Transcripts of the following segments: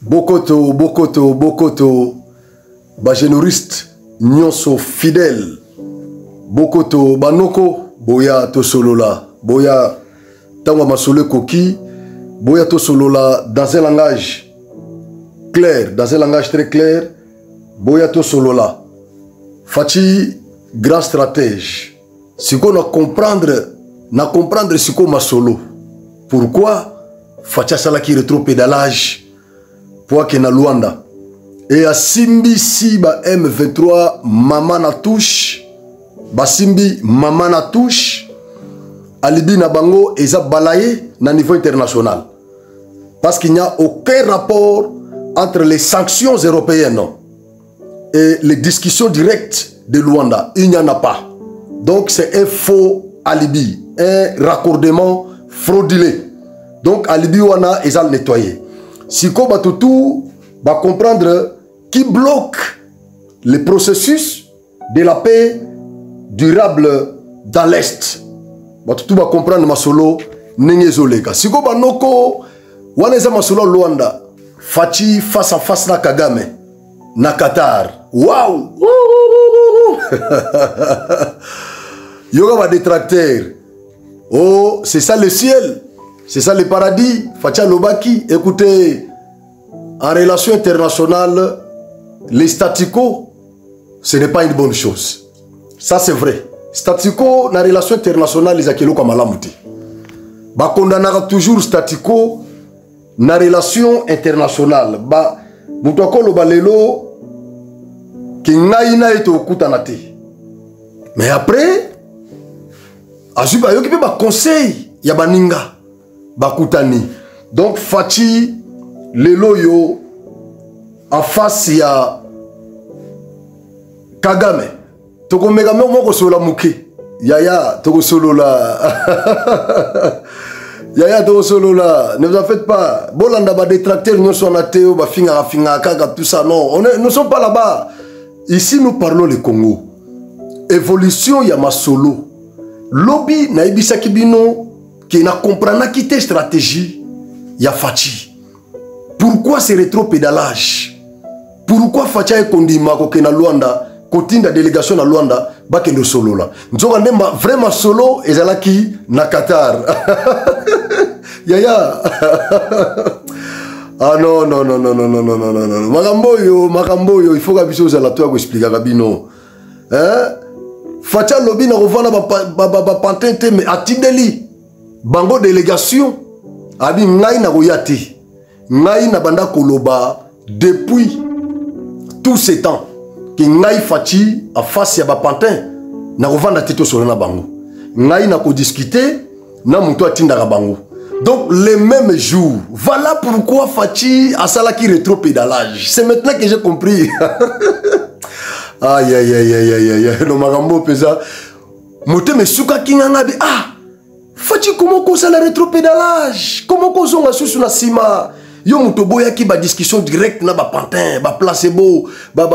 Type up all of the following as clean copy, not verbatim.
Bokoto, bagénoriste, nyonso fidèle, Bokoto, banoko, boya to solola, boya tangwa masole koki, boya to solola dans un langage clair, dans un langage très clair, boya to solola. Fachi, grand stratège, si qu'on a comprendre si qu'on ma solo. Pourquoi? Facha salaki rétro-pédalage pour que na Luanda. Et à Simbi si ba M23 maman na touche, ba Simbi maman na touche, alibi na bango eza balayé na niveau international. Parce qu'il n'y a aucun rapport entre les sanctions européennes et les discussions directes de Luanda. Il n'y en a pas. Donc c'est un faux alibi, un raccordement frauduleux. Donc alibi wana ezal nettoyé. Si ko batutu va comprendre qui bloque le processus de la paix durable dans l'Est. Batutu va comprendre masolo nengezolega. Si ko banoko wana eza masolo Luanda fachi face à face na Kagame na Qatar. Waouh! Yoga va détracteur. Oh, c'est ça le ciel. C'est ça le paradis. Facha Lobaki. Écoutez, en relation internationale, les statu quo, ce n'est pas une bonne chose. Ça, c'est vrai. Statu quo, dans la relation internationale, les akelo comme alamuti. Ba condamnera toujours statu quo dans la relation internationale. Ba mutoko lo balelo ki ngaina eto okutanate. Mais après, azuba yoki pe ba conseil ya baninga bakutani. Donc fachi lelo yo en face ya Kagame. Toko mega moko sola muke. Yaya toko solo la. Yaya toko solo la. Ne vous en faites pas. Bolanda ba détracteur nous sommes athées ba finga kaka tout ça non. Nous ne sommes pas là-bas. Ici nous parlons le Congo. Évolution ya masolo. Lobby na ibisa kibino qui n'a comprendre quitter stratégie ya fachi. Pourquoi ce rétro-pédalage? Pourquoi fachi a kondima ko na Luanda, kotinda délégation na Luanda ba kendo solo la. Nzoka ndemba vraiment solo ezalaki na Qatar. Yaya. Ah non. Makambo yo, il faut que biso za la toi ko expliquer kabino. Hein? Facha lobby na rovana ba pantente mais atindeli. Bango délégation abi ngai na koyati. Ngai na banda koloba depuis tout ce temps que ngai fachi a face ya ba pantin na rovana tito solo na bango. Ngai na ko discuter na muto atinda bango. Donc les mêmes jours. Voilà pourquoi Fachi a salaki rétro-pédalage. C'est maintenant que j'ai compris. Aïe. No magambo pesa. Mote me suka kinganga bi ah. Fachi comment qu'on ça la rétro-pédalage? Comment qu'on zonga sous la sima? Yo muto boya ki ba discussion directe na ba pantin, ba placebo, ba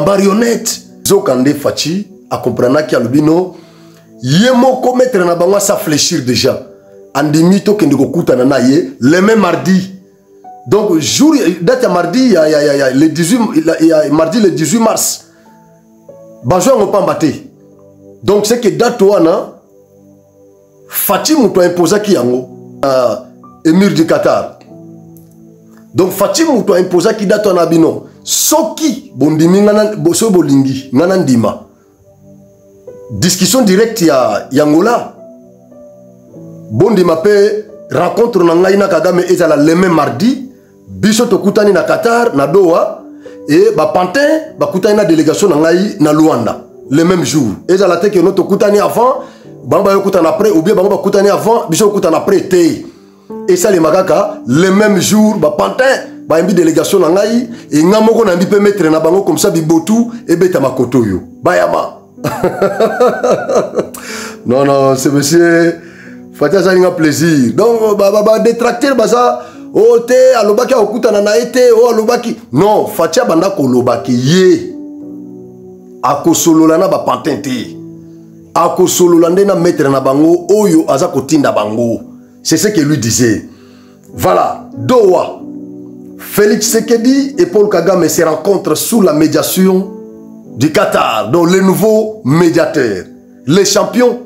marionnette. Zokande Fachi a comprendre ki alubino yemo ko mettre na bangwa sa fléchir déjà. Andimito kendiko kutana na ye le même mardi. Donc jour date mardi il y a le 18 mardi le 18 mars. Bajo ngo pambate. Donc c'est que date wana Fachi muto imposa ki yango émir du Qatar. Donc Fachi muto imposa ki date wana bino. Soki bondimi ngana boso bolingi ngana ndima. Discussion directe ya Angola. Bondi mape rencontre na ngai na Kagame ezala le même mardi biso to kutani na Qatar na Doha et ba pantin ba kutani na délégation na ngai na Luanda le même jour ezala te que notre kutani avant bamba yo kutana après ou bien bamba kutani avant biso kutana après té et ça les magaka le même jour ba pantin ba mbi délégation na ngai et ngamoko na mbi pe mettre na bango comme ça bibotu et beta makoto yo bayama. Non c'est monsieur Fatia ça a plaisir. Donc, détracter, ça, oh, te, alobaki, okuta na naete, oh, alobaki. Non, Fatia banda kolobaki, ye. Ako solo lana ba pantente. Ako solo lande na mettre na bango, oyo, aza kotinda bango. C'est ce que lui disait. Voilà, Doha. Félix Tshisekedi et Paul Kagame se rencontrent sous la médiation du Qatar, donc les nouveaux médiateurs, les champions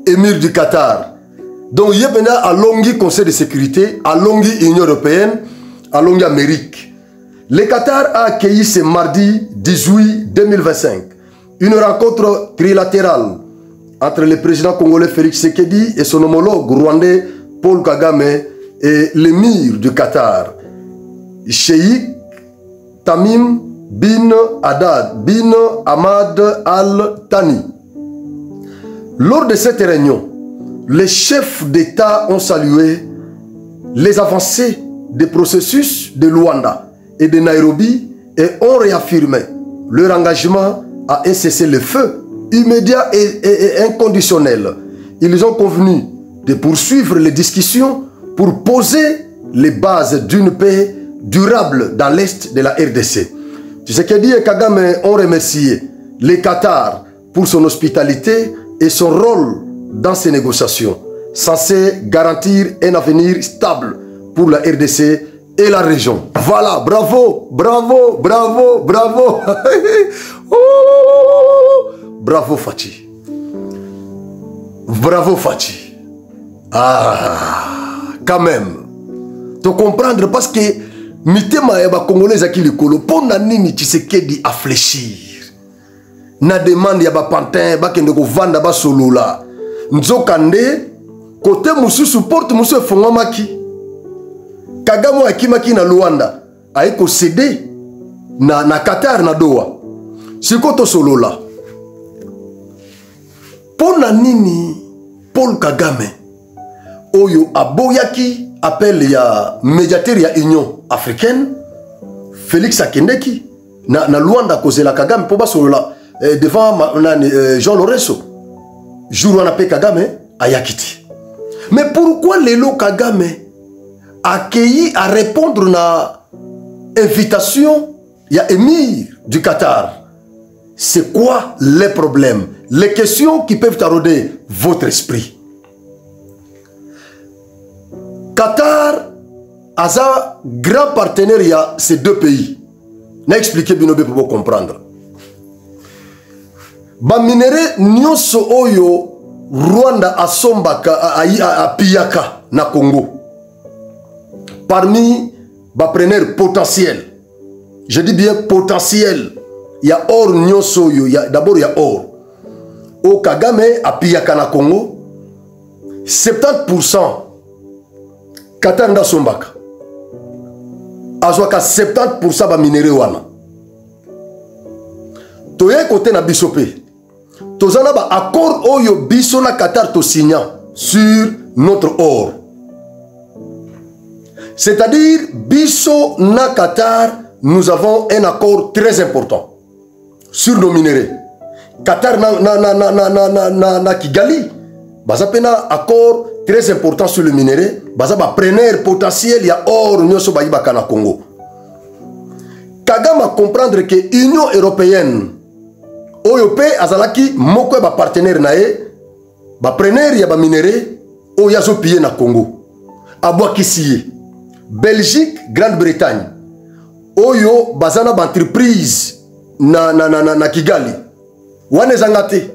émirs du Qatar. Donc il y a maintenant à Longhi Conseil de sécurité, à Longhi Union européenne, à Longhi Amérique. Le Qatar a accueilli ce mardi 18 2025 une rencontre trilatérale entre le président congolais Félix Tshisekedi et son homologue rwandais Paul Kagame et l'émir du Qatar, Cheikh Tamim bin Haddad bin Ahmad Al Thani. Lors de cette réunion, les chefs d'État ont salué les avancées des processus de Luanda et de Nairobi et ont réaffirmé leur engagement à un cessez-le-feu immédiat et inconditionnel. Ils ont convenu de poursuivre les discussions pour poser les bases d'une paix durable dans l'est de la RDC. Tshisekedi et Kagame ont remercié le Qatar pour son hospitalité et son rôle dans ces négociations, censées garantir un avenir stable pour la RDC et la région. Voilà, bravo, bravo, bravo, bravo. Oh, bravo Fachi. Bravo Fachi. Ah, quand même. Tu comprendre parce que mitema ya ba congolais aki likolo pona nini Tshisekedi a fléchir. Na demande ya ba pantin ba kende ko vanda ba solola. Nzokande côté mususu porte musu fongomaki. Kagame akimaki na Luanda aiko cédé na Qatar na Doha. Sikoto solola. Pona nini Paul Kagame oyo aboyaki appel ya médiateur ya Union africaine Félix Akendeki na Luanda kozela Kagame po basolola devant Jean Lorenzo jour wana pe Kagame ayakiti. Mais pourquoi lelo Kagame accueilli à répondre na invitation ya émir du Qatar? C'est quoi les problèmes, les questions qui peuvent tarauder votre esprit? Qatar a un grand partenariat ces deux pays. N'a expliqué bien pour comprendre. Ba minéré nyonso oyo Rwanda asombaka a piyaka na Congo. Parmi ba preneurs potentiels, je dis bien potentiel, il y a or nyonso oyo, d'abord il y a or. Au Kagame a piyaka na Congo, 70% Qatar nda sombaka. Azwaka 70% ba minéré wana. Toye côté na bisope. Tozana ba accord oyo biso na Qatar to signa sur notre or. C'est-à-dire biso na Qatar nous avons un accord très important sur nos minéraux. Qatar na Kigali baza pena accord très important sur le minerai. Baza ba preneur potentiel ya or nyoso ba yibaka na Congo. Kagame a comprendre que Union européenne oyo pe azalaki moko ba partenaire na ye ba preneur ya ba minerai o yazo piller na Congo. Abwakisiye Belgique, Grande-Bretagne oyo bazana ba entreprise na Kigali. Wane zangate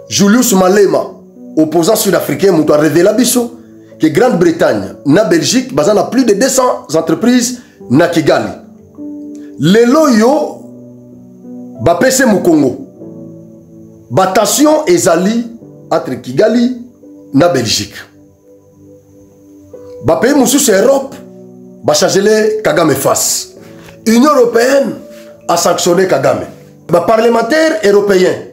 Julius Malema opposant sud-africain mouto a révélé biso que Grande-Bretagne na Belgique bazana plus de 200 entreprises na Kigali. Lelo yo ba pese mu Congo. Batation ezali entre Kigali na Belgique. Ba pays mususu Europe ba changer Kagame face. Union européenne a sanctionné Kagame. Ba parlementaires européens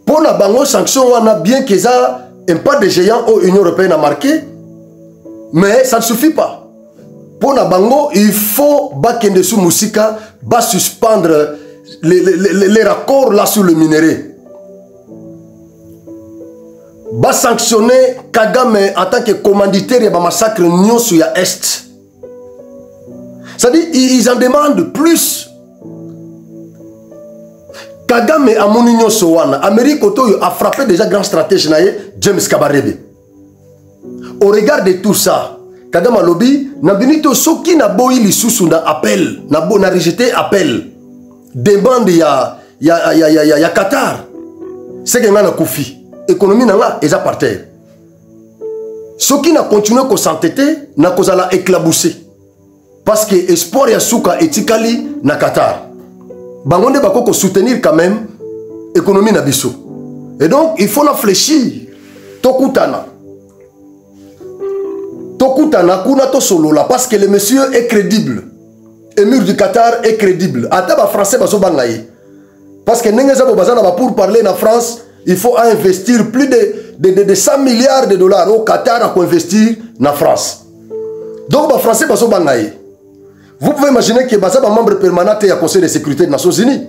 pour la bango sanction wana bien qu'ils a un pas de géant au Union européenne a marqué, mais ça ne suffit pas. Pour la bango il faut bakende sous musika ba suspendre les raccords là sur le minerai. Va sanctionner Kagame en tant que commanditaire de massacre nyonso ya Est. C'est-à-dire ils en demandent plus. Kagame a mon nyonso wana. Amérique a frappé déjà grand stratège naye James Kabarebe. Au regard de tout ça, Kagame lobby na binito soki na boyi lisusu na appel na rejeté appel demande ya Qatar c'est que nga na kufi économie na nga eza par terre soki na continuer ko s'entêter na kozala éclabousser parce que espoir ya suka etikali na Qatar bangonde bako ko soutenir quand même économie na biso et donc il faut réfléchir tokutana kuna to solo là parce que le monsieur est crédible. Émir du Qatar est crédible. Ataba français baso bangaye. Parce que n'engeza bo bazana ba pour parler en France, il faut investir plus de 100 milliards de dollars au Qatar à investir en France. Donc ba français baso bangaye. Vous pouvez imaginer que baza ba membre permanent du Conseil de sécurité des Nations Unies.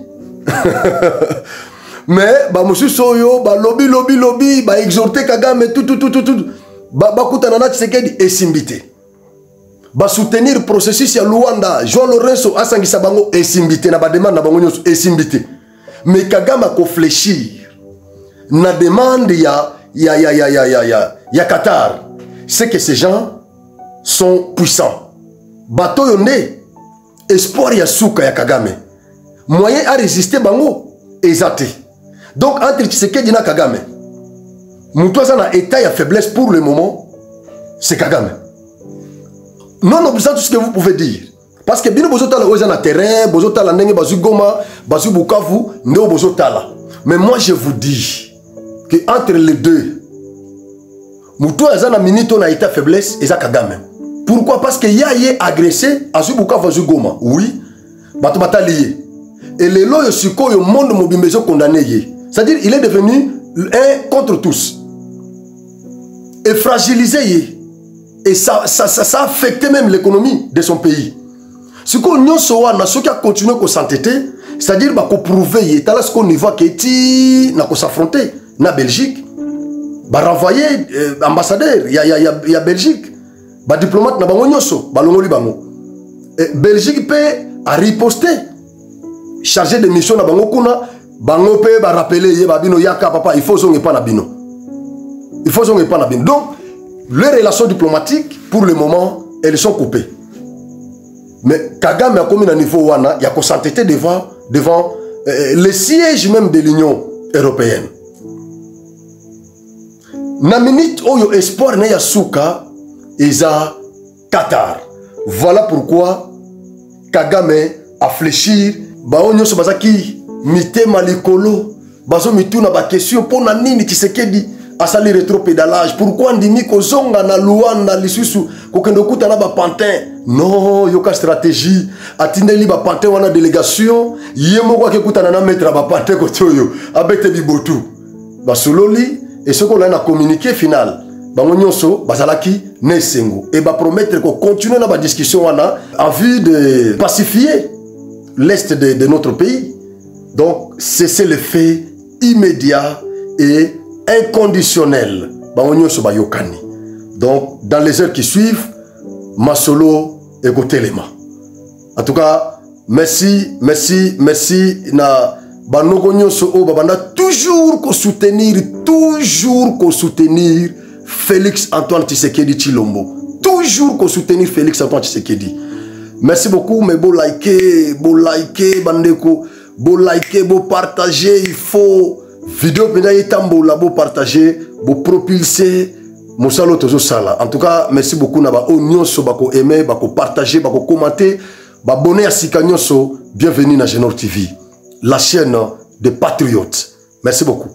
Mais ba monsieur Soyo ba lobby ba exhorter Kagame tout bakutana na Tshisekedi esimbité ba soutenir le processus ya Luanda Jean Lorenzo asangisa bango esimbité na ba demande na bango nyonso esimbité mais Kagame ko fléchir na demande ya Qatar c'est que ces gens sont puissants bato yonde espoir ya suka ya Kagame moyen à résister bango ezate donc entre Tshisekedi na Kagame Moutoisa na état ya faiblesse pour le moment, c'est Kagame. Non obstant tout ce que vous pouvez dire. Parce que bien bozotala oza na terrain, bozotala ndenge bazu Goma, bazu Bukavu, ndo bozotala. Mais moi je vous dis que entre les deux, Moutoisa na minito na état faiblesse et ça Kagame. Pourquoi? Parce que yé agressé azu Bukavu azu Goma. Oui, bato batalié. Et les lois suko yo monde mobimbezo condamné. C'est-à-dire il est devenu un contre tous. Et fragilisé. Et ça a affecté même l'économie de son pays. Ce qu'on a ce qui a continué à s'entêter, c'est-à-dire qu'on prouver, ce qu'on y voit qu'il n'a qu'à s'affronter. Na Belgique, renvoyer ambassadeur, il y a Belgique, diplomate, na bango nyoso, balongoli bango. Belgique peut riposter, chargé de mission na bango kuna, bango peut rappeler, babino yaka papa, il faut zonge pas na bino. Il faut zonge pas na bino. Donc, les relations diplomatiques, pour le moment, elles sont coupées. Mais Kagame a commis un niveau wana, il y a qu'on s'entêter devant le siège même de l'Union européenne. Na minute oyo espoir na yasuka eza Qatar. Voilà pourquoi Kagame a fléchir baonyo so bazaki mitema likolo bazo mituna ba question pona nini Tshisekedi asali rétropédalage. Pourquoi ndimi kozonga na Luanda lisusu kokendo kuta na ba pantin? Non, yoka stratégie atindeli ba pantin wana délégation yemo kwa kekutana na mettre ba pantin kotoyo abete bibotu basololi et ce qu'on a communiqué final bango nyonso bazalaki nesengo et ba promettre ko continuer na ba discussion wana en vue de pacifier l'est de notre pays. Donc c'est le fait immédiat et inconditionnel. Donc dans les heures qui suivent, Masolo et Gotelema. En tout cas, merci na banoko nyonso o babanda toujours ko soutenir Félix Antoine Tshisekedi Tshilombo. Toujours ko soutenir Félix Antoine Tshisekedi. Merci beaucoup, mais beau liker, bandeko, beau liker, beau partager, il faut vidéo pédaille tambola, beau partager, beau propulser, mosalo tozo sala. En tout cas, merci beaucoup naba onyon so bako aimer, bako partager, bako commenter, abonner à Sikanyoso. Bienvenue na Genor TV, la chaîne des patriotes. Merci beaucoup.